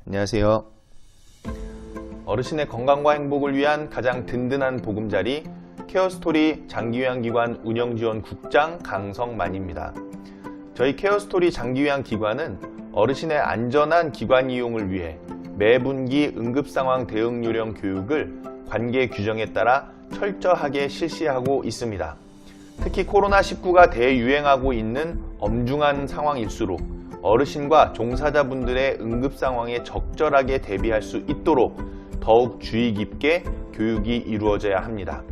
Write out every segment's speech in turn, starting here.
안녕하세요. 어르신의 건강과 행복을 위한 가장 든든한 보금자리 케어스토리 장기요양기관 운영지원국장 강성만입니다. 저희 케어스토리 장기요양기관은 어르신의 안전한 기관 이용을 위해 매분기 응급상황 대응 요령 교육을 관계 규정에 따라 철저하게 실시하고 있습니다. 특히 코로나19가 대유행하고 있는 엄중한 상황일수록 어르신과 종사자분들의 응급상황에 적절하게 대비할 수 있도록 더욱 주의 깊게 교육이 이루어져야 합니다.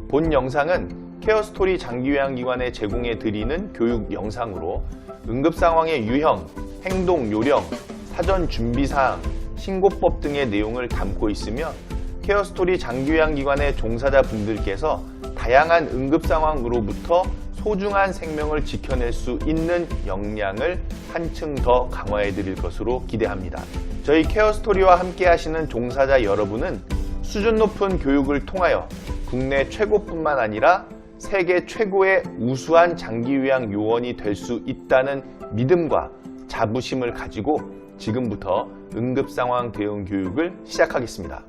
본 영상은 케어스토리 장기요양기관에 제공해 드리는 교육 영상으로 응급상황의 유형, 행동 요령, 사전 준비사항, 신고법 등의 내용을 담고 있으며 케어스토리 장기요양기관의 종사자분들께서 다양한 응급상황으로부터 소중한 생명을 지켜낼 수 있는 역량을 한층 더 강화해 드릴 것으로 기대합니다. 저희 케어스토리와 함께 하시는 종사자 여러분은 수준 높은 교육을 통하여 국내 최고뿐만 아니라 세계 최고의 우수한 장기요양 요원이 될 수 있다는 믿음과 자부심을 가지고 지금부터 응급상황 대응 교육을 시작하겠습니다.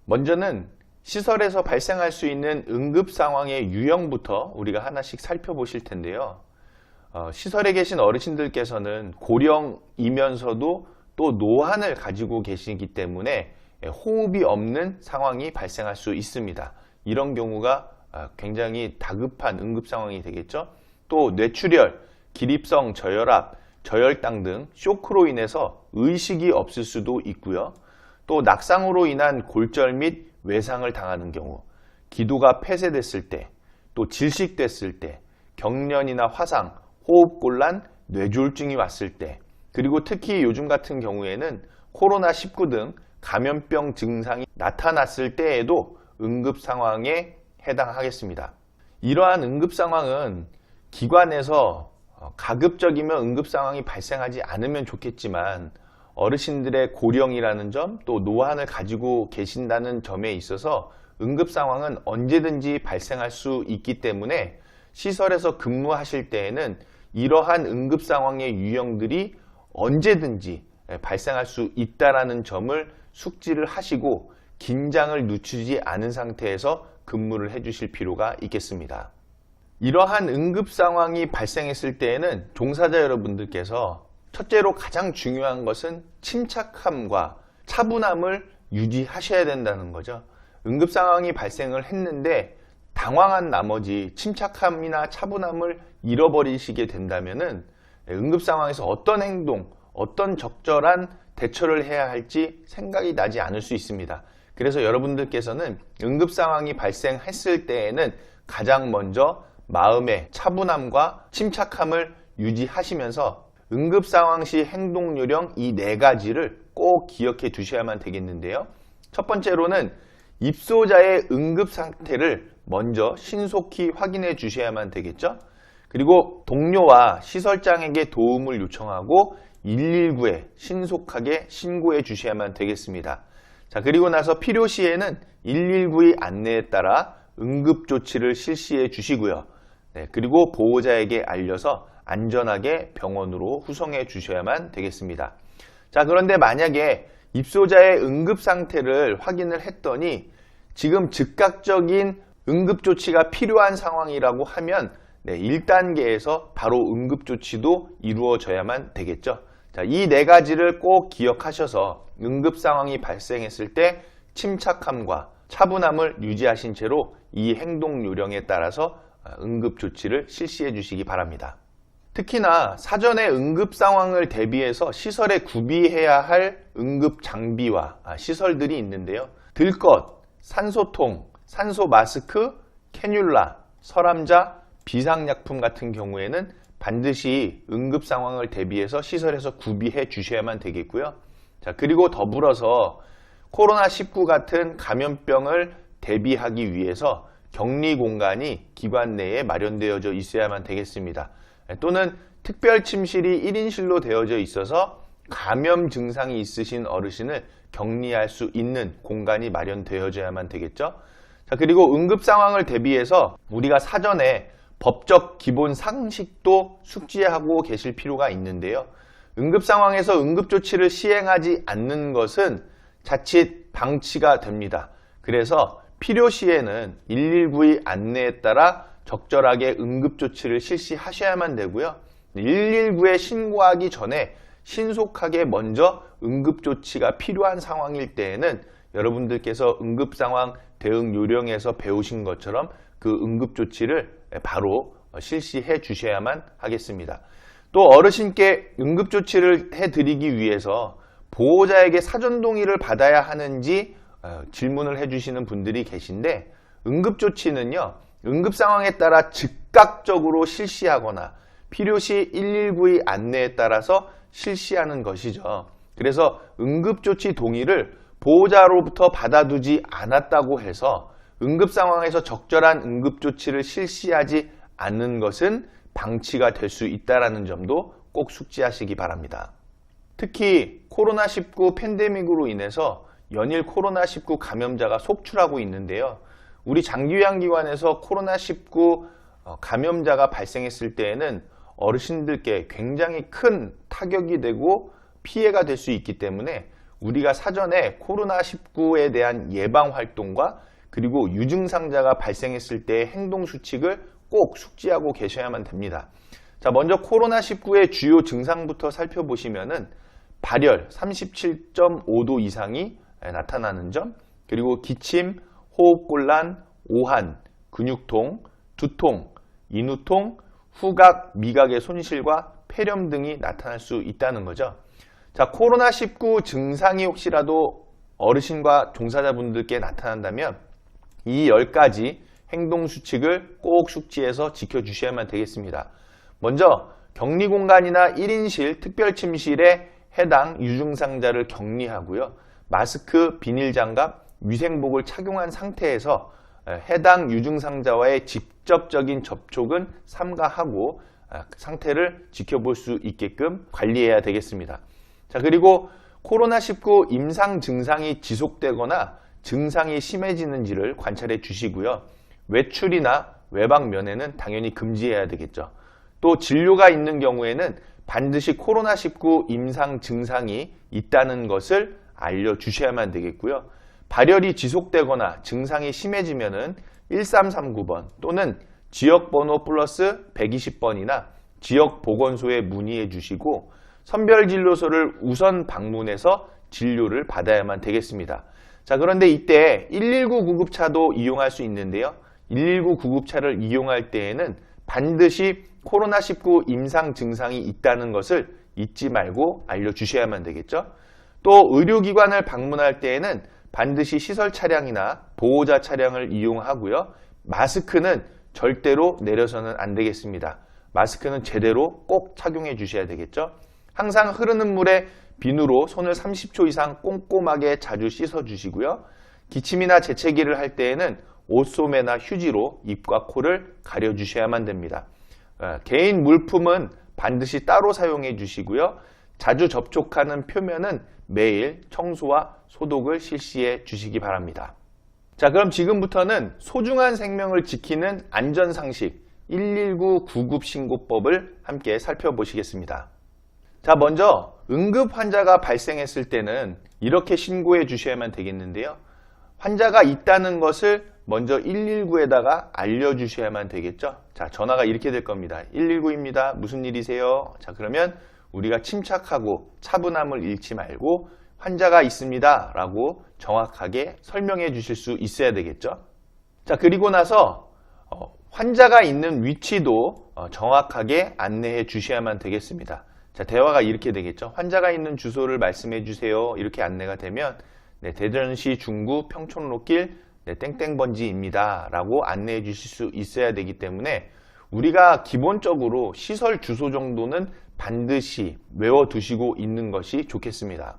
먼저는 시설에서 발생할 수 있는 응급상황의 유형부터 우리가 하나씩 살펴보실 텐데요. 시설에 계신 어르신들께서는 고령이면서도 또 노환을 가지고 계시기 때문에 호흡이 없는 상황이 발생할 수 있습니다. 이런 경우가 굉장히 다급한 응급상황이 되겠죠. 또 뇌출혈, 기립성 저혈압, 저혈당 등 쇼크로 인해서 의식이 없을 수도 있고요. 또 낙상으로 인한 골절 및 외상을 당하는 경우, 기도가 폐쇄됐을 때, 또 질식됐을 때, 경련이나 화상, 호흡곤란, 뇌졸중이 왔을 때, 그리고 특히 요즘 같은 경우에는 코로나19 등 감염병 증상이 나타났을 때에도 응급상황에 해당하겠습니다. 이러한 응급상황은 기관에서 가급적이면 응급상황이 발생하지 않으면 좋겠지만 어르신들의 고령이라는 점, 또 노환을 가지고 계신다는 점에 있어서 응급상황은 언제든지 발생할 수 있기 때문에 시설에서 근무하실 때에는 이러한 응급상황의 유형들이 언제든지 발생할 수 있다는 점을 숙지를 하시고 긴장을 늦추지 않은 상태에서 근무를 해주실 필요가 있겠습니다. 이러한 응급상황이 발생했을 때에는 종사자 여러분들께서 첫째로 가장 중요한 것은 침착함과 차분함을 유지하셔야 된다는 거죠. 응급상황이 발생을 했는데 당황한 나머지 침착함이나 차분함을 잃어버리시게 된다면은 응급상황에서 어떤 행동, 어떤 적절한 대처를 해야 할지 생각이 나지 않을 수 있습니다. 그래서 여러분들께서는 응급상황이 발생했을 때에는 가장 먼저 마음의 차분함과 침착함을 유지하시면서 응급상황 시 행동 요령 이 4가지를 꼭 기억해 두셔야만 되겠는데요. 첫 번째로는 입소자의 응급 상태를 먼저 신속히 확인해 주셔야만 되겠죠. 그리고 동료와 시설장에게 도움을 요청하고 119에 신속하게 신고해 주셔야만 되겠습니다. 자, 그리고 나서 필요시에는 119의 안내에 따라 응급조치를 실시해 주시고요. 그리고 보호자에게 알려서 안전하게 병원으로 후송해 주셔야만 되겠습니다. 자, 그런데 만약에 입소자의 응급 상태를 확인을 했더니 지금 즉각적인 응급조치가 필요한 상황이라고 하면 1단계에서 바로 응급조치도 이루어져야만 되겠죠. 자, 이 4가지를 꼭 기억하셔서 응급 상황이 발생했을 때 침착함과 차분함을 유지하신 채로 이 행동 요령에 따라서 응급조치를 실시해 주시기 바랍니다. 특히나 사전에 응급 상황을 대비해서 시설에 구비해야 할 응급 장비와 시설들이 있는데요. 들것, 산소통, 산소 마스크, 캐뉼라, 설암자, 비상약품 같은 경우에는 반드시 응급 상황을 대비해서 시설에서 구비해 주셔야만 되겠고요. 자, 그리고 더불어서 코로나19 같은 감염병을 대비하기 위해서 격리 공간이 기관 내에 마련되어져 있어야만 되겠습니다. 또는 특별 침실이 1인실로 되어져 있어서 감염 증상이 있으신 어르신을 격리할 수 있는 공간이 마련되어져야만 되겠죠. 자, 그리고 응급 상황을 대비해서 우리가 사전에 법적 기본 상식도 숙지하고 계실 필요가 있는데요. 응급 상황에서 응급조치를 시행하지 않는 것은 자칫 방치가 됩니다. 그래서 필요시에는 119의 안내에 따라 적절하게 응급조치를 실시하셔야만 되고요. 119에 신고하기 전에 신속하게 먼저 응급조치가 필요한 상황일 때에는 여러분들께서 응급상황 대응 요령에서 배우신 것처럼 그 응급조치를 바로 실시해 주셔야만 하겠습니다. 또 어르신께 응급조치를 해드리기 위해서 보호자에게 사전 동의를 받아야 하는지 질문을 해주시는 분들이 계신데, 응급조치는요, 응급상황에 따라 즉각적으로 실시하거나 필요시 119의 안내에 따라서 실시하는 것이죠. 그래서 응급조치 동의를 보호자로부터 받아두지 않았다고 해서 응급상황에서 적절한 응급조치를 실시하지 않는 것은 방치가 될 수 있다는 점도 꼭 숙지하시기 바랍니다. 특히 코로나19 팬데믹으로 인해서 연일 코로나19 감염자가 속출하고 있는데요. 우리 장기요양기관에서 코로나19 감염자가 발생했을 때에는 어르신들께 굉장히 큰 타격이 되고 피해가 될 수 있기 때문에 우리가 사전에 코로나19에 대한 예방활동과 그리고 유증상자가 발생했을 때의 행동수칙을 꼭 숙지하고 계셔야만 됩니다. 자, 먼저 코로나19의 주요 증상부터 살펴보시면은 발열 37.5도 이상이 나타나는 점, 그리고 기침, 호흡곤란, 오한, 근육통, 두통, 인후통, 후각, 미각의 손실과 폐렴 등이 나타날 수 있다는 거죠. 자, 코로나19 증상이 혹시라도 어르신과 종사자분들께 나타난다면 이 10가지 행동수칙을 꼭 숙지해서 지켜주셔야만 되겠습니다. 먼저 격리공간이나 1인실, 특별침실에 해당 유증상자를 격리하고요. 마스크, 비닐장갑, 위생복을 착용한 상태에서 해당 유증상자와의 직접적인 접촉은 삼가하고 상태를 지켜볼 수 있게끔 관리해야 되겠습니다. 자, 그리고 코로나19 임상 증상이 지속되거나 증상이 심해지는지를 관찰해 주시고요. 외출이나 외박 면회는 당연히 금지해야 되겠죠. 또 진료가 있는 경우에는 반드시 코로나19 임상 증상이 있다는 것을 알려주셔야만 되겠고요. 발열이 지속되거나 증상이 심해지면은 1339번 또는 지역번호 플러스 120번이나 지역보건소에 문의해 주시고 선별진료소를 우선 방문해서 진료를 받아야만 되겠습니다. 자, 그런데 이때 119 구급차도 이용할 수 있는데요. 119 구급차를 이용할 때에는 반드시 코로나19 임상 증상이 있다는 것을 잊지 말고 알려주셔야만 되겠죠. 또 의료기관을 방문할 때에는 반드시 시설 차량이나 보호자 차량을 이용하고요. 마스크는 절대로 내려서는 안 되겠습니다. 마스크는 제대로 꼭 착용해 주셔야 되겠죠. 항상 흐르는 물에 비누로 손을 30초 이상 꼼꼼하게 자주 씻어 주시고요. 기침이나 재채기를 할 때에는 옷소매나 휴지로 입과 코를 가려 주셔야만 됩니다. 개인 물품은 반드시 따로 사용해 주시고요. 자주 접촉하는 표면은 매일 청소와 소독을 실시해 주시기 바랍니다. 자, 그럼 지금부터는 소중한 생명을 지키는 안전상식 119 구급신고법을 함께 살펴보시겠습니다. 자, 먼저 응급 환자가 발생했을 때는 이렇게 신고해 주셔야만 되겠는데요. 환자가 있다는 것을 먼저 119에다가 알려주셔야만 되겠죠. 자, 전화가 이렇게 될 겁니다. 119입니다. 무슨 일이세요? 자, 그러면 우리가 침착하고 차분함을 잃지 말고 환자가 있습니다 라고 정확하게 설명해 주실 수 있어야 되겠죠. 자, 그리고 나서 환자가 있는 위치도 정확하게 안내해 주셔야만 되겠습니다. 자, 대화가 이렇게 되겠죠. 환자가 있는 주소를 말씀해 주세요. 이렇게 안내가 되면 대전시 중구 평촌로길 땡땡번지입니다 라고 안내해 주실 수 있어야 되기 때문에 우리가 기본적으로 시설 주소 정도는 반드시 외워두시고 있는 것이 좋겠습니다.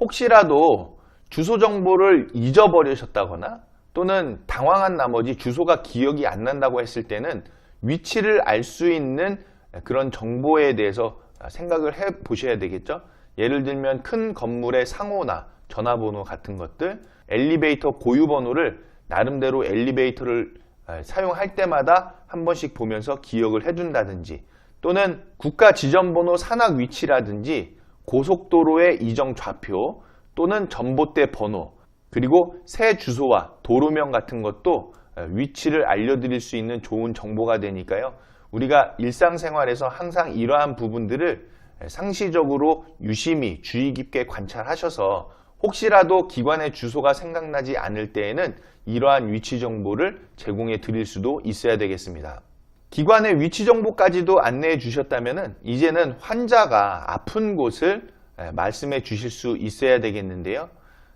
혹시라도 주소 정보를 잊어버리셨다거나 또는 당황한 나머지 주소가 기억이 안 난다고 했을 때는 위치를 알 수 있는 그런 정보에 대해서 생각을 해 보셔야 되겠죠. 예를 들면 큰 건물의 상호나 전화번호 같은 것들, 엘리베이터 고유번호를 나름대로 엘리베이터를 사용할 때마다 한 번씩 보면서 기억을 해둔다든지, 또는 국가 지점번호 산악 위치라든지 고속도로의 이정 좌표 또는 전봇대 번호, 그리고 새 주소와 도로명 같은 것도 위치를 알려드릴 수 있는 좋은 정보가 되니까요. 우리가 일상생활에서 항상 이러한 부분들을 상시적으로 유심히 주의 깊게 관찰하셔서 혹시라도 기관의 주소가 생각나지 않을 때에는 이러한 위치 정보를 제공해 드릴 수도 있어야 되겠습니다. 기관의 위치 정보까지도 안내해 주셨다면 이제는 환자가 아픈 곳을 말씀해 주실 수 있어야 되겠는데요.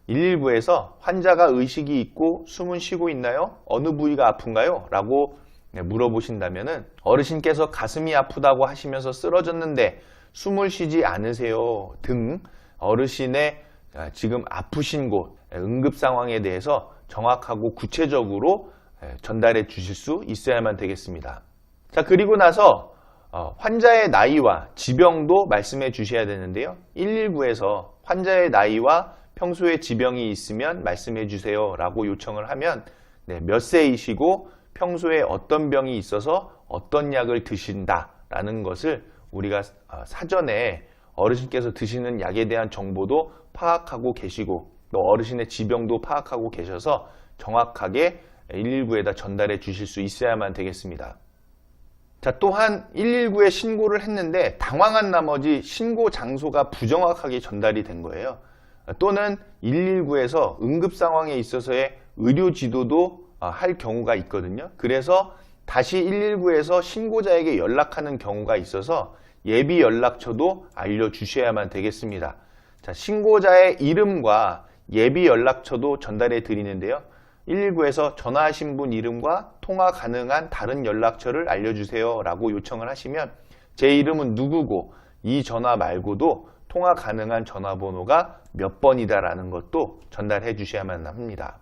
119에서 환자가 의식이 있고 숨은 쉬고 있나요? 어느 부위가 아픈가요? 라고 물어보신다면 어르신께서 가슴이 아프다고 하시면서 쓰러졌는데 숨을 쉬지 않으세요 등 어르신의 지금 아프신 곳, 응급 상황에 대해서 정확하고 구체적으로 전달해 주실 수 있어야만 되겠습니다. 자, 그리고 나서 환자의 나이와 지병도 말씀해 주셔야 되는데요. 119에서 환자의 나이와 평소에 지병이 있으면 말씀해 주세요 라고 요청을 하면 몇 세이시고 평소에 어떤 병이 있어서 어떤 약을 드신다 라는 것을 우리가 사전에 어르신께서 드시는 약에 대한 정보도 파악하고 계시고 또 어르신의 지병도 파악하고 계셔서 정확하게 119에다 전달해 주실 수 있어야만 되겠습니다. 자, 또한 119에 신고를 했는데 당황한 나머지 신고 장소가 부정확하게 전달이 된 거예요. 또는 119에서 응급 상황에 있어서의 의료 지도도 할 경우가 있거든요. 그래서 다시 119에서 신고자에게 연락하는 경우가 있어서 예비 연락처도 알려주셔야만 되겠습니다. 자, 신고자의 이름과 예비 연락처도 전달해 드리는데요. 119에서 전화하신 분 이름과 통화 가능한 다른 연락처를 알려주세요 라고 요청을 하시면 제 이름은 누구고 이 전화 말고도 통화 가능한 전화번호가 몇 번이다 라는 것도 전달해 주셔야만 합니다.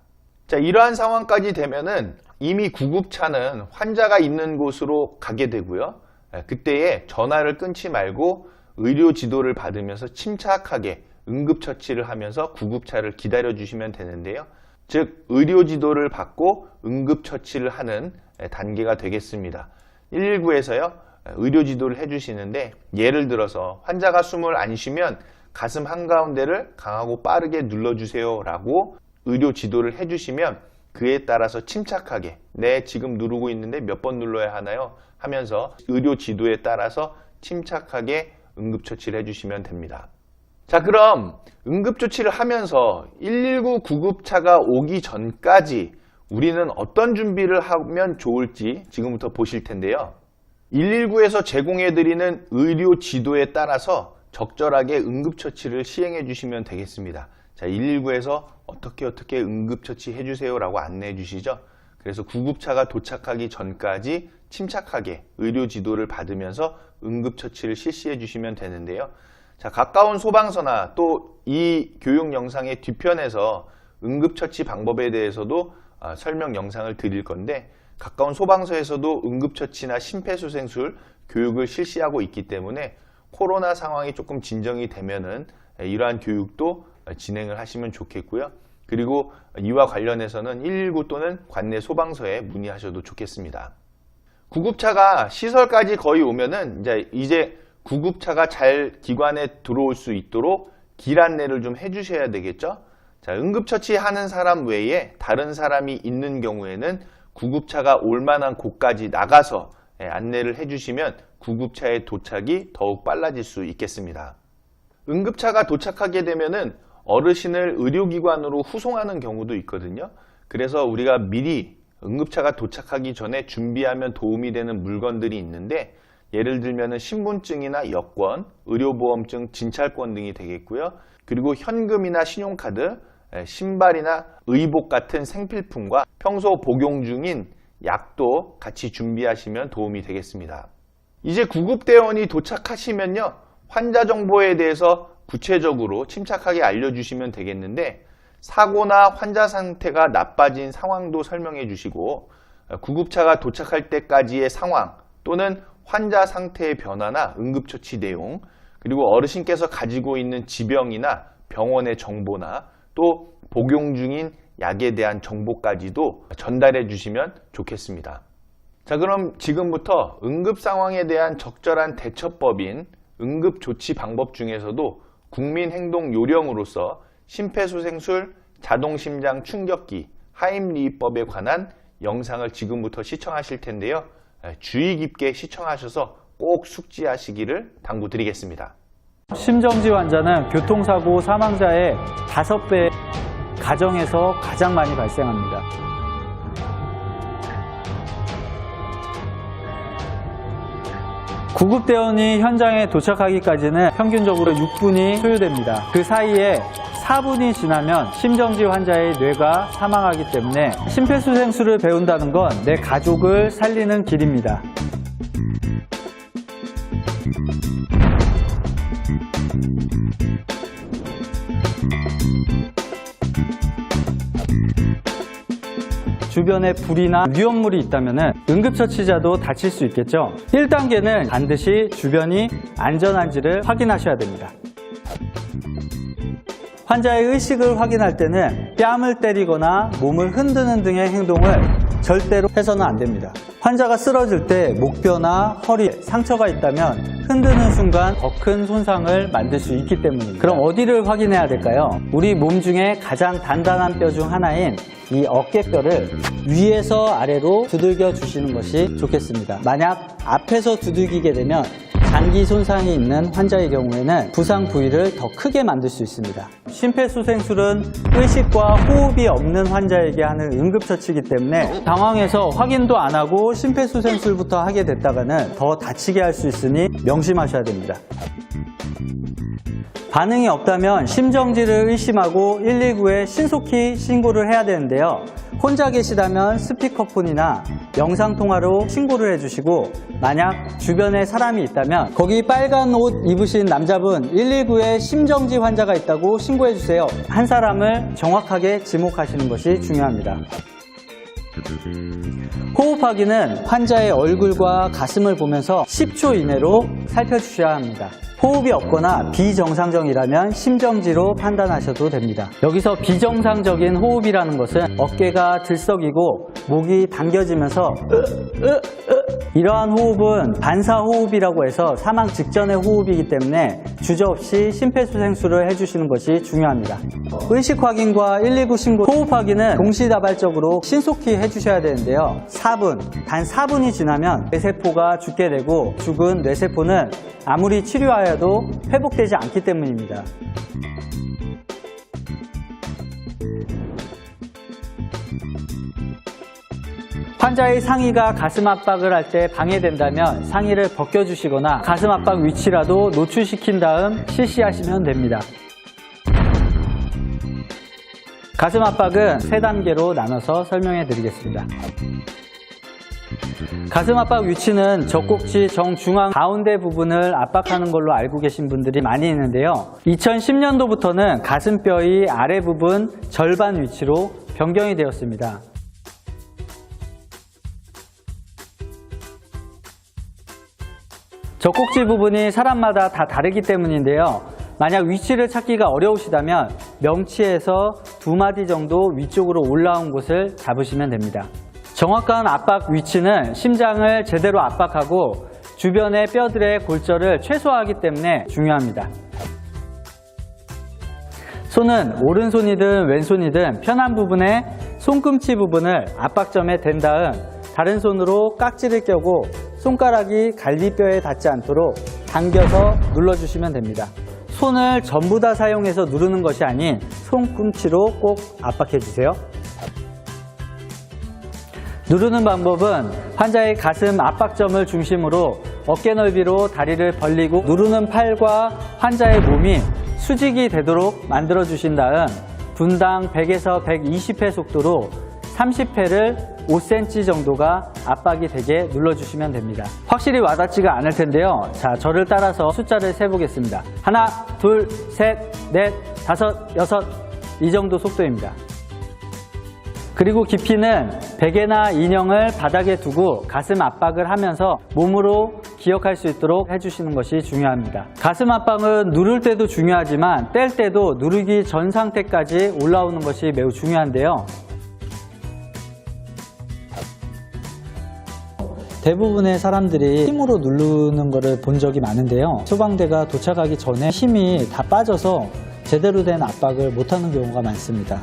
자, 이러한 상황까지 되면은 이미 구급차는 환자가 있는 곳으로 가게 되고요. 그때에 전화를 끊지 말고 의료 지도를 받으면서 침착하게 응급처치를 하면서 구급차를 기다려 주시면 되는데요. 즉 의료 지도를 받고 응급처치를 하는 단계가 되겠습니다. 119에서요 의료 지도를 해주시는데 예를 들어서 환자가 숨을 안 쉬면 가슴 한가운데를 강하고 빠르게 눌러주세요 라고 의료 지도를 해주시면 그에 따라서 침착하게 네 지금 누르고 있는데 몇 번 눌러야 하나요? 하면서 의료 지도에 따라서 침착하게 응급처치를 해주시면 됩니다. 자, 그럼 응급조치를 하면서 119 구급차가 오기 전까지 우리는 어떤 준비를 하면 좋을지 지금부터 보실 텐데요. 119에서 제공해드리는 의료 지도에 따라서 적절하게 응급처치를 시행해 주시면 되겠습니다. 자, 119에서 어떻게 응급처치 해주세요 라고 안내해 주시죠. 그래서 구급차가 도착하기 전까지 침착하게 의료 지도를 받으면서 응급처치를 실시해 주시면 되는데요. 자, 가까운 소방서나 또 이 교육 영상의 뒤편에서 응급처치 방법에 대해서도 설명 영상을 드릴 건데 가까운 소방서에서도 응급처치나 심폐소생술 교육을 실시하고 있기 때문에 코로나 상황이 조금 진정이 되면은 이러한 교육도 진행을 하시면 좋겠고요. 그리고 이와 관련해서는 119 또는 관내 소방서에 문의하셔도 좋겠습니다. 구급차가 시설까지 거의 오면은 이제 구급차가 잘 기관에 들어올 수 있도록 길 안내를 좀 해주셔야 되겠죠. 자, 응급처치 하는 사람 외에 다른 사람이 있는 경우에는 구급차가 올 만한 곳까지 나가서 안내를 해주시면 구급차의 도착이 더욱 빨라질 수 있겠습니다. 응급차가 도착하게 되면은 어르신을 의료기관으로 후송하는 경우도 있거든요. 그래서 우리가 미리 응급차가 도착하기 전에 준비하면 도움이 되는 물건들이 있는데 예를 들면 신분증이나 여권, 의료보험증, 진찰권 등이 되겠고요. 그리고 현금이나 신용카드, 신발이나 의복 같은 생필품과 평소 복용 중인 약도 같이 준비하시면 도움이 되겠습니다. 이제 구급대원이 도착하시면요. 환자 정보에 대해서 구체적으로 침착하게 알려주시면 되겠는데 사고나 환자 상태가 나빠진 상황도 설명해 주시고 구급차가 도착할 때까지의 상황 또는 환자 상태의 변화나 응급처치 내용 그리고 어르신께서 가지고 있는 지병이나 병원의 정보나 또 복용 중인 약에 대한 정보까지도 전달해 주시면 좋겠습니다. 자, 그럼 지금부터 응급 상황에 대한 적절한 대처법인 응급조치 방법 중에서도 국민행동요령으로서 심폐소생술, 자동심장 충격기, 하임리히법에 관한 영상을 지금부터 시청하실 텐데요. 주의 깊게 시청하셔서 꼭 숙지하시기를 당부드리겠습니다. 심정지 환자는 교통사고 사망자의 5배 가정에서 가장 많이 발생합니다. 구급대원이 현장에 도착하기까지는 평균적으로 6분이 소요됩니다. 그 사이에 4분이 지나면 심정지 환자의 뇌가 사망하기 때문에 심폐소생술을 배운다는 건 내 가족을 살리는 길입니다. 주변에 불이나 위험물이 있다면 응급처치자도 다칠 수 있겠죠. 1단계는 반드시 주변이 안전한지를 확인하셔야 됩니다. 환자의 의식을 확인할 때는 뺨을 때리거나 몸을 흔드는 등의 행동을 절대로 해서는 안 됩니다. 환자가 쓰러질 때 목뼈나 허리에 상처가 있다면 흔드는 순간 더 큰 손상을 만들 수 있기 때문입니다. 그럼 어디를 확인해야 될까요? 우리 몸 중에 가장 단단한 뼈 중 하나인 이 어깨뼈를 위에서 아래로 두들겨 주시는 것이 좋겠습니다. 만약 앞에서 두들기게 되면 장기 손상이 있는 환자의 경우에는 부상 부위를 더 크게 만들 수 있습니다. 심폐소생술은 의식과 호흡이 없는 환자에게 하는 응급처치이기 때문에 당황해서 확인도 안 하고 심폐소생술부터 하게 됐다가는 더 다치게 할 수 있으니 명심하셔야 됩니다. 반응이 없다면 심정지를 의심하고 119에 신속히 신고를 해야 되는데요. 혼자 계시다면 스피커폰이나 영상통화로 신고를 해주시고, 만약 주변에 사람이 있다면 거기 빨간 옷 입으신 남자분 119에 심정지 환자가 있다고 신고해주세요. 한 사람을 정확하게 지목하시는 것이 중요합니다. 호흡하기는 환자의 얼굴과 가슴을 보면서 10초 이내로 살펴주셔야 합니다. 호흡이 없거나 비정상적이라면 심정지로 판단하셔도 됩니다. 여기서 비정상적인 호흡이라는 것은 어깨가 들썩이고 목이 당겨지면서 이러한 호흡은 반사호흡이라고 해서 사망 직전의 호흡이기 때문에 주저없이 심폐소생술을 해주시는 것이 중요합니다. 의식 확인과 119 신고, 호흡 확인은 동시다발적으로 신속히 해주셔야 되는데요. 단 4분이 지나면 뇌세포가 죽게 되고, 죽은 뇌세포는 아무리 치료하여도 회복되지 않기 때문입니다. 환자의 상의가 가슴 압박을 할 때 방해된다면 상의를 벗겨주시거나 가슴 압박 위치라도 노출시킨 다음 실시하시면 됩니다. 가슴 압박은 3단계로 나눠서 설명해 드리겠습니다. 가슴 압박 위치는 젖꼭지 정중앙 가운데 부분을 압박하는 걸로 알고 계신 분들이 많이 있는데요. 2010년도부터는 가슴뼈의 아래 부분 절반 위치로 변경이 되었습니다. 젖꼭지 부분이 사람마다 다 다르기 때문인데요. 만약 위치를 찾기가 어려우시다면 명치에서 2마디 정도 위쪽으로 올라온 곳을 잡으시면 됩니다. 정확한 압박 위치는 심장을 제대로 압박하고 주변의 뼈들의 골절을 최소화하기 때문에 중요합니다. 손은 오른손이든 왼손이든 편한 부분에 손꿈치 부분을 압박점에 댄 다음 다른 손으로 깍지를 껴고 손가락이 갈비뼈에 닿지 않도록 당겨서 눌러주시면 됩니다. 손을 전부 다 사용해서 누르는 것이 아닌 손꿈치로 꼭 압박해주세요. 누르는 방법은 환자의 가슴 압박점을 중심으로 어깨 넓이로 다리를 벌리고 누르는 팔과 환자의 몸이 수직이 되도록 만들어주신 다음 분당 100에서 120회 속도로 30회를 5cm 정도가 압박이 되게 눌러주시면 됩니다. 확실히 와닿지가 않을 텐데요. 자, 저를 따라서 숫자를 세보겠습니다. 하나, 둘, 셋, 넷, 다섯, 여섯, 이 정도 속도입니다. 그리고 깊이는 베개나 인형을 바닥에 두고 가슴 압박을 하면서 몸으로 기억할 수 있도록 해주시는 것이 중요합니다. 가슴 압박은 누를 때도 중요하지만 뗄 때도 누르기 전 상태까지 올라오는 것이 매우 중요한데요. 대부분의 사람들이 힘으로 누르는 것을 본 적이 많은데요. 소방대가 도착하기 전에 힘이 다 빠져서 제대로 된 압박을 못하는 경우가 많습니다.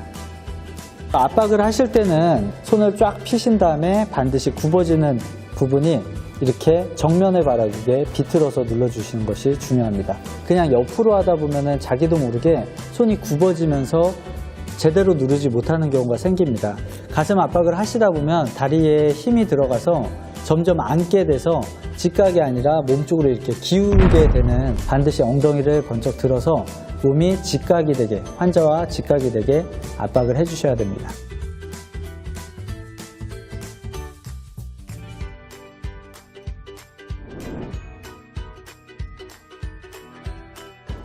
압박을 하실 때는 손을 쫙 펴신 다음에 반드시 굽어지는 부분이 이렇게 정면에 바라보게 비틀어서 눌러주시는 것이 중요합니다. 그냥 옆으로 하다 보면 자기도 모르게 손이 굽어지면서 제대로 누르지 못하는 경우가 생깁니다. 가슴 압박을 하시다 보면 다리에 힘이 들어가서 점점 앉게 돼서 직각이 아니라 몸쪽으로 이렇게 기울게 되는, 반드시 엉덩이를 번쩍 들어서 몸이 직각이 되게, 환자와 직각이 되게 압박을 해주셔야 됩니다.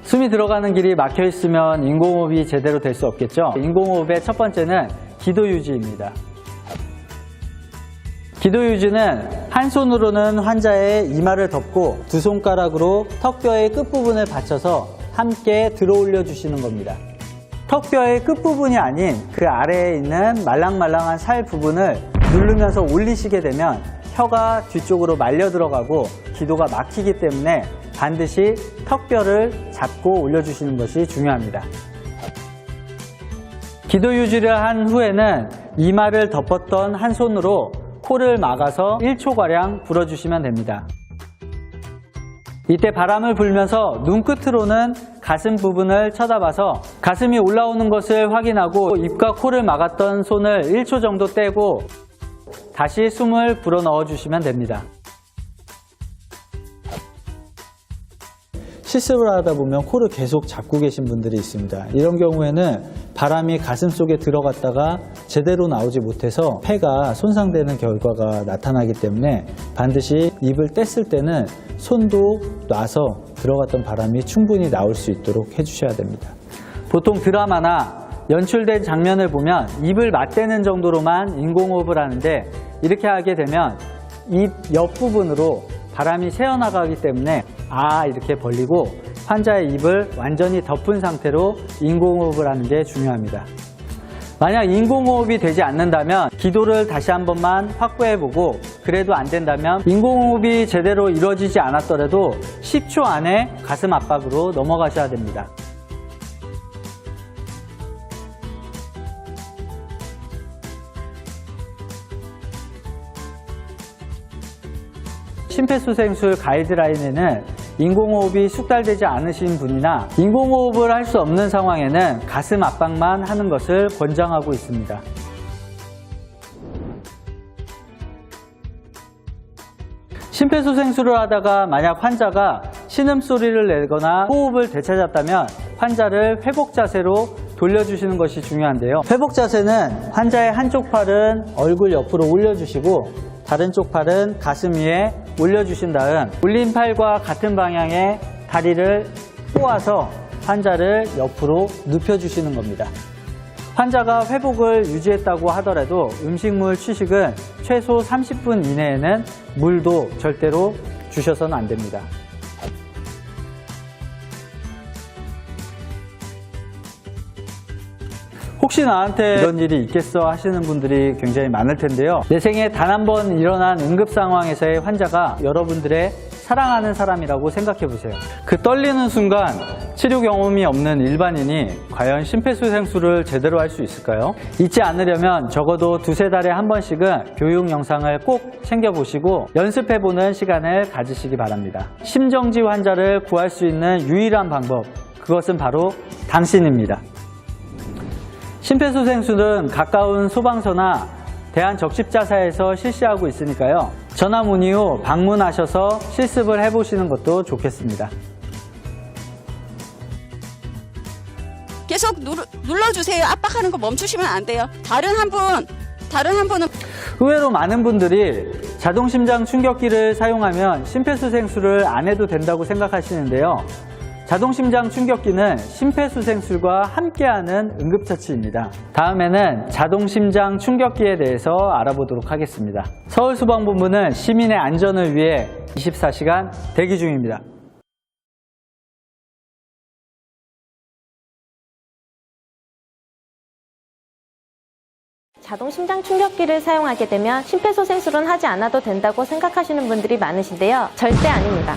숨이 들어가는 길이 막혀 있으면 인공호흡이 제대로 될 수 없겠죠. 인공호흡의 첫 번째는 기도 유지입니다. 기도 유지는 한 손으로는 환자의 이마를 덮고 두 손가락으로 턱뼈의 끝부분을 받쳐서 함께 들어 올려 주시는 겁니다. 턱뼈의 끝부분이 아닌 그 아래에 있는 말랑말랑한 살 부분을 누르면서 올리시게 되면 혀가 뒤쪽으로 말려 들어가고 기도가 막히기 때문에 반드시 턱뼈를 잡고 올려주시는 것이 중요합니다. 기도 유지를 한 후에는 이마를 덮었던 한 손으로 코를 막아서 1초가량 불어주시면 됩니다. 이때 바람을 불면서 눈끝으로는 가슴 부분을 쳐다봐서 가슴이 올라오는 것을 확인하고 입과 코를 막았던 손을 1초 정도 떼고 다시 숨을 불어 넣어주시면 됩니다. 실습을 하다 보면 코를 계속 잡고 계신 분들이 있습니다. 이런 경우에는 바람이 가슴 속에 들어갔다가 제대로 나오지 못해서 폐가 손상되는 결과가 나타나기 때문에 반드시 입을 뗐을 때는 손도 놔서 들어갔던 바람이 충분히 나올 수 있도록 해주셔야 됩니다. 보통 드라마나 연출된 장면을 보면 입을 맞대는 정도로만 인공호흡을 하는데, 이렇게 하게 되면 입 옆부분으로 바람이 새어나가기 때문에 이렇게 벌리고 환자의 입을 완전히 덮은 상태로 인공호흡을 하는 게 중요합니다. 만약 인공호흡이 되지 않는다면 기도를 다시 한 번만 확보해보고, 그래도 안 된다면 인공호흡이 제대로 이루어지지 않았더라도 10초 안에 가슴 압박으로 넘어가셔야 됩니다. 심폐소생술 가이드라인에는 인공호흡이 숙달되지 않으신 분이나 인공호흡을 할 수 없는 상황에는 가슴 압박만 하는 것을 권장하고 있습니다. 심폐소생술을 하다가 만약 환자가 신음소리를 내거나 호흡을 되찾았다면 환자를 회복 자세로 돌려주시는 것이 중요한데요. 회복 자세는 환자의 한쪽 팔은 얼굴 옆으로 올려주시고 다른 쪽 팔은 가슴 위에 올려주신 다음 올린 팔과 같은 방향의 다리를 꼬아서 환자를 옆으로 눕혀주시는 겁니다. 환자가 회복을 유지했다고 하더라도 음식물 취식은 최소 30분 이내에는 물도 절대로 주셔서는 안 됩니다. 혹시 나한테 이런 일이 있겠어 하시는 분들이 굉장히 많을 텐데요. 내 생에 단 한 번 일어난 응급 상황에서의 환자가 여러분들의 사랑하는 사람이라고 생각해 보세요. 그 떨리는 순간 치료 경험이 없는 일반인이 과연 심폐소생술을 제대로 할 수 있을까요? 잊지 않으려면 적어도 두세 달에 한 번씩은 교육 영상을 꼭 챙겨보시고 연습해보는 시간을 가지시기 바랍니다. 심정지 환자를 구할 수 있는 유일한 방법, 그것은 바로 당신입니다. 심폐소생술은 가까운 소방서나 대한적십자사에서 실시하고 있으니까요. 전화 문의 후 방문하셔서 실습을 해보시는 것도 좋겠습니다. 계속 눌러주세요. 압박하는 거 멈추시면 안 돼요. 다른 한 분은 의외로 많은 분들이 자동심장 충격기를 사용하면 심폐소생술을 안 해도 된다고 생각하시는데요. 자동심장 충격기는 심폐소생술과 함께하는 응급처치입니다. 다음에는 자동심장 충격기에 대해서 알아보도록 하겠습니다. 서울소방본부는 시민의 안전을 위해 24시간 대기 중입니다. 자동 심장 충격기를 사용하게 되면 심폐소생술은 하지 않아도 된다고 생각하시는 분들이 많으신데요. 절대 아닙니다.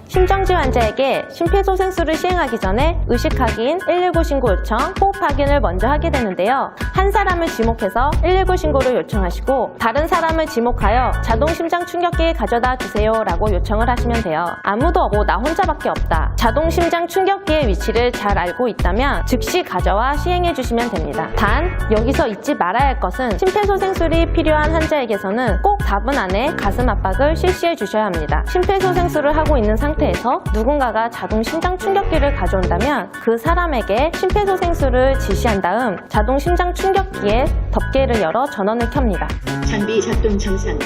심정지 환자에게 심폐소생술을 시행하기 전에 의식 확인, 119 신고 요청, 호흡 확인을 먼저 하게 되는데요. 한 사람을 지목해서 119 신고를 요청하시고 다른 사람을 지목하여 자동 심장 충격기 가져다 주세요 라고 요청을 하시면 돼요. 아무도 없고 나 혼자밖에 없다. 자동 심장 충격기의 위치를 잘 알고 있다면 즉시 가져와 시행해 주시면 됩니다. 단 여기서 잊지 말아야 할 것은 심폐소생술이 필요한 환자에게서는 꼭 4분 안에 가슴 압박을 실시해 주셔야 합니다. 심폐소생술을 하고 있는 상태에서 누군가가 자동 심장 충격기를 가져온다면 그 사람에게 심폐소생술을 지시한 다음 자동 심장 충격기에 덮개를 열어 전원을 켭니다. 장비 작동 정상.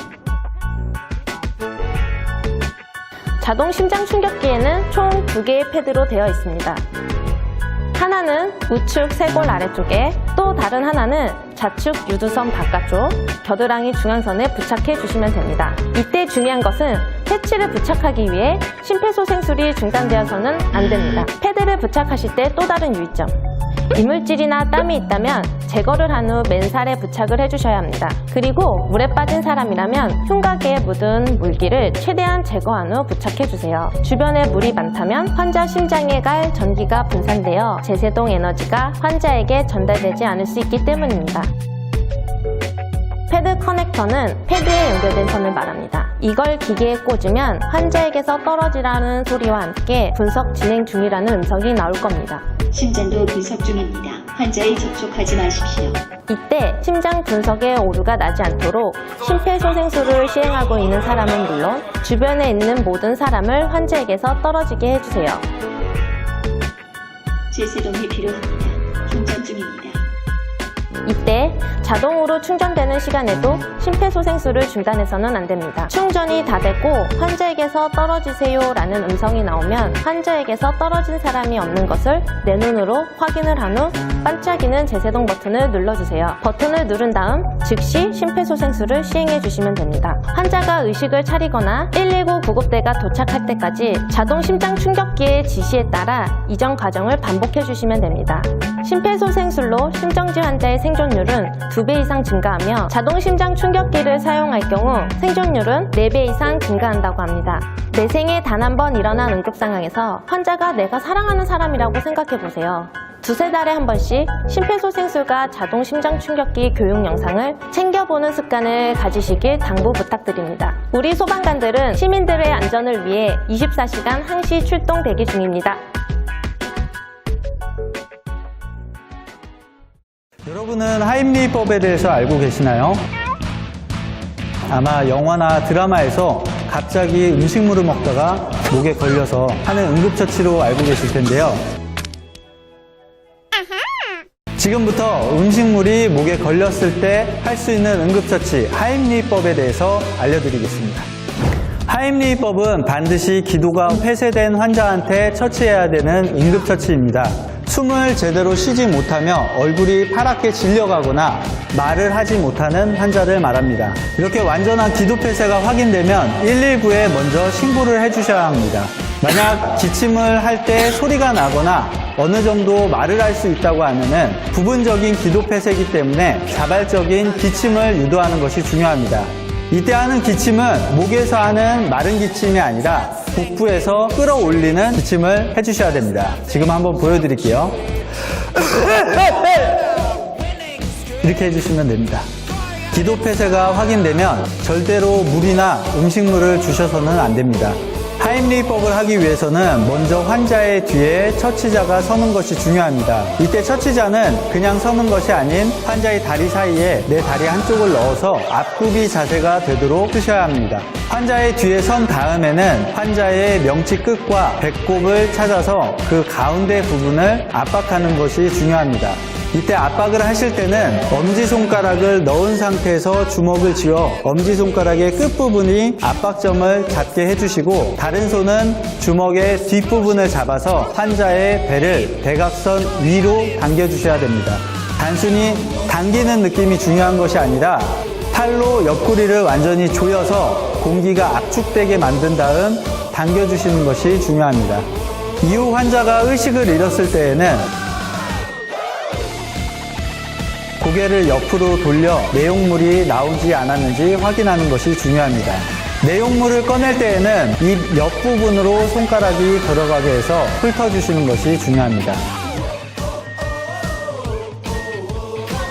자동 심장 충격기에는 총 2개의 패드로 되어 있습니다. 하나는 우측 쇄골 아래쪽에, 또 다른 하나는 좌측 유두선 바깥쪽, 겨드랑이 중앙선에 부착해 주시면 됩니다. 이때 중요한 것은 패치를 부착하기 위해 심폐소생술이 중단되어서는 안 됩니다. 패드를 부착하실 때 또 다른 유의점. 이물질이나 땀이 있다면 제거를 한 후 맨살에 부착을 해주셔야 합니다. 그리고 물에 빠진 사람이라면 흉곽에 묻은 물기를 최대한 제거한 후 부착해주세요. 주변에 물이 많다면 환자 심장에 갈 전기가 분산되어 제세동 에너지가 환자에게 전달되지 않을 수 있기 때문입니다. 패드 커넥터는 패드에 연결된 선을 말합니다. 이걸 기계에 꽂으면 환자에게서 떨어지라는 소리와 함께 분석 진행 중이라는 음성이 나올 겁니다. 심장도 분석 중입니다. 환자에 접촉하지 마십시오. 이때 심장 분석에 오류가 나지 않도록 심폐소생술을 시행하고 있는 사람은 물론 주변에 있는 모든 사람을 환자에게서 떨어지게 해주세요. 제세동이 필요합니다. 충전 중입니다. 이때 자동으로 충전되는 시간에도 심폐소생술을 중단해서는 안 됩니다. 충전이 다 됐고 환자에게서 떨어지세요 라는 음성이 나오면 환자에게서 떨어진 사람이 없는 것을 내 눈으로 확인을 한 후 반짝이는 제세동 버튼을 눌러주세요. 버튼을 누른 다음 즉시 심폐소생술을 시행해 주시면 됩니다. 환자가 의식을 차리거나 119 구급대가 도착할 때까지 자동 심장 충격기의 지시에 따라 이전 과정을 반복해 주시면 됩니다. 심폐소생술로 심정지 환자의 생존율은 2배 이상 증가하며 자동 심장 충격기를 사용할 경우 생존율은 4배 이상 증가한다고 합니다. 내 생에 단 한 번 일어난 응급 상황에서 환자가 내가 사랑하는 사람이라고 생각해 보세요. 2-3달에 한 번씩 심폐소생술과 자동 심장 충격기 교육 영상을 챙겨보는 습관을 가지시길 당부 부탁드립니다. 우리 소방관들은 시민들의 안전을 위해 24시간 항시 출동 대기 중입니다. 여러분은 하임리법에 대해서 알고 계시나요? 아마 영화나 드라마에서 갑자기 음식물을 먹다가 목에 걸려서 하는 응급처치로 알고 계실 텐데요. 지금부터 음식물이 목에 걸렸을 때 할 수 있는 응급처치 하임리법에 대해서 알려드리겠습니다. 하임리법은 반드시 기도가 폐쇄된 환자한테 처치해야 되는 응급처치입니다. 숨을 제대로 쉬지 못하며 얼굴이 파랗게 질려가거나 말을 하지 못하는 환자를 말합니다. 이렇게 완전한 기도 폐쇄가 확인되면 119에 먼저 신고를 해주셔야 합니다. 만약 기침을 할 때 소리가 나거나 어느 정도 말을 할 수 있다고 하면은 부분적인 기도 폐쇄이기 때문에 자발적인 기침을 유도하는 것이 중요합니다. 이때 하는 기침은 목에서 하는 마른 기침이 아니라 복부에서 끌어올리는 기침을 해주셔야 됩니다. 지금 한번 보여드릴게요. 이렇게 해주시면 됩니다. 기도 폐쇄가 확인되면 절대로 물이나 음식물을 주셔서는 안 됩니다. 하임리법을 하기 위해서는 먼저 환자의 뒤에 처치자가 서는 것이 중요합니다. 이때 처치자는 그냥 서는 것이 아닌 환자의 다리 사이에 내 다리 한쪽을 넣어서 앞굽이 자세가 되도록 쓰셔야 합니다. 환자의 뒤에 선 다음에는 환자의 명치 끝과 배꼽을 찾아서 그 가운데 부분을 압박하는 것이 중요합니다. 이때 압박을 하실 때는 엄지손가락을 넣은 상태에서 주먹을 쥐어 엄지손가락의 끝부분이 압박점을 잡게 해주시고 다른 손은 주먹의 뒷부분을 잡아서 환자의 배를 대각선 위로 당겨주셔야 됩니다. 단순히 당기는 느낌이 중요한 것이 아니라 팔로 옆구리를 완전히 조여서 공기가 압축되게 만든 다음 당겨주시는 것이 중요합니다. 이후 환자가 의식을 잃었을 때에는 고개를 옆으로 돌려 내용물이 나오지 않았는지 확인하는 것이 중요합니다. 내용물을 꺼낼 때에는 입 옆부분으로 손가락이 들어가게 해서 훑어주시는 것이 중요합니다.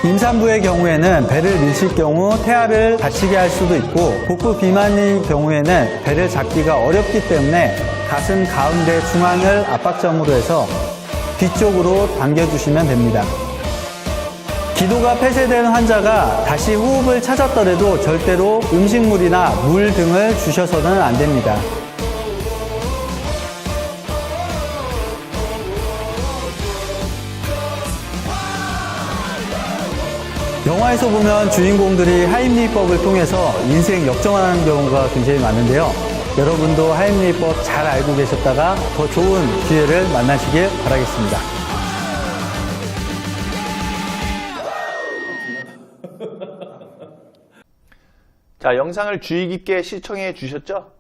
임산부의 경우에는 배를 밀칠 경우 태아를 다치게 할 수도 있고 복부 비만의 경우에는 배를 잡기가 어렵기 때문에 가슴 가운데 중앙을 압박점으로 해서 뒤쪽으로 당겨주시면 됩니다. 기도가 폐쇄된 환자가 다시 호흡을 찾았더라도 절대로 음식물이나 물 등을 주셔서는 안 됩니다. 영화에서 보면 주인공들이 하임리히법을 통해서 인생 역전하는 경우가 굉장히 많은데요. 여러분도 하임리히법 잘 알고 계셨다가 더 좋은 기회를 만나시길 바라겠습니다. 자, 영상을 주의 깊게 시청해 주셨죠?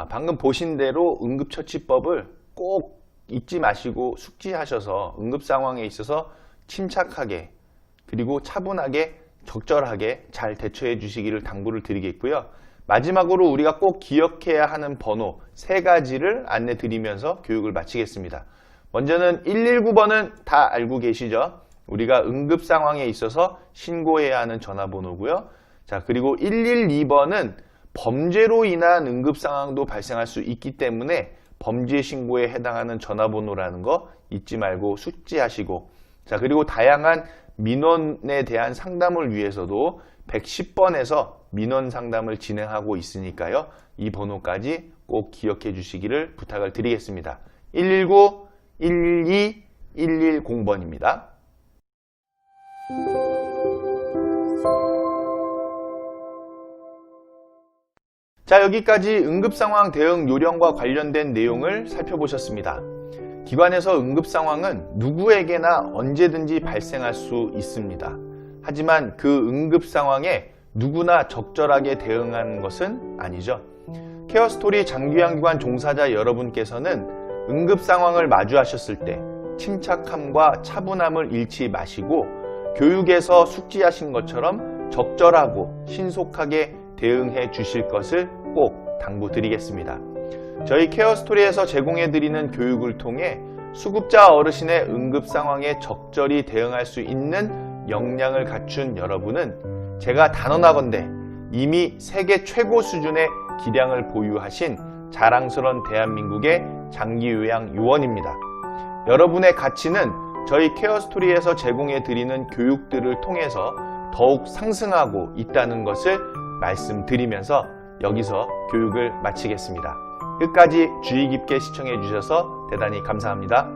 방금 보신 대로 응급처치법을 꼭 잊지 마시고 숙지하셔서 응급 상황에 있어서 침착하게 그리고 차분하게 적절하게 잘 대처해 주시기를 당부를 드리겠고요. 마지막으로 우리가 꼭 기억해야 하는 번호 3가지를 안내 드리면서 교육을 마치겠습니다. 먼저는 119번은 다 알고 계시죠? 우리가 응급 상황에 있어서 신고해야 하는 전화번호고요. 자, 그리고 112번은 범죄로 인한 응급 상황도 발생할 수 있기 때문에 범죄 신고에 해당하는 전화번호라는 거 잊지 말고 숙지하시고, 자, 그리고 다양한 민원에 대한 상담을 위해서도 110번에서 민원 상담을 진행하고 있으니까요. 이 번호까지 꼭 기억해 주시기를 부탁을 드리겠습니다. 119, 112, 110번입니다. 자, 여기까지 응급상황 대응 요령과 관련된 내용을 살펴보셨습니다. 기관에서 응급상황은 누구에게나 언제든지 발생할 수 있습니다. 하지만 그 응급상황에 누구나 적절하게 대응하는 것은 아니죠. 케어스토리 장기요양기관 종사자 여러분께서는 응급상황을 마주하셨을 때 침착함과 차분함을 잃지 마시고 교육에서 숙지하신 것처럼 적절하고 신속하게 대응해 주실 것을 꼭 당부드리겠습니다. 저희 케어스토리에서 제공해드리는 교육을 통해 수급자 어르신의 응급상황에 적절히 대응할 수 있는 역량을 갖춘 여러분은 제가 단언하건대 이미 세계 최고 수준의 기량을 보유하신 자랑스러운 대한민국의 장기요양 요원입니다. 여러분의 가치는 저희 케어스토리에서 제공해드리는 교육들을 통해서 더욱 상승하고 있다는 것을 말씀드리면서 여기서 교육을 마치겠습니다. 끝까지 주의 깊게 시청해 주셔서 대단히 감사합니다.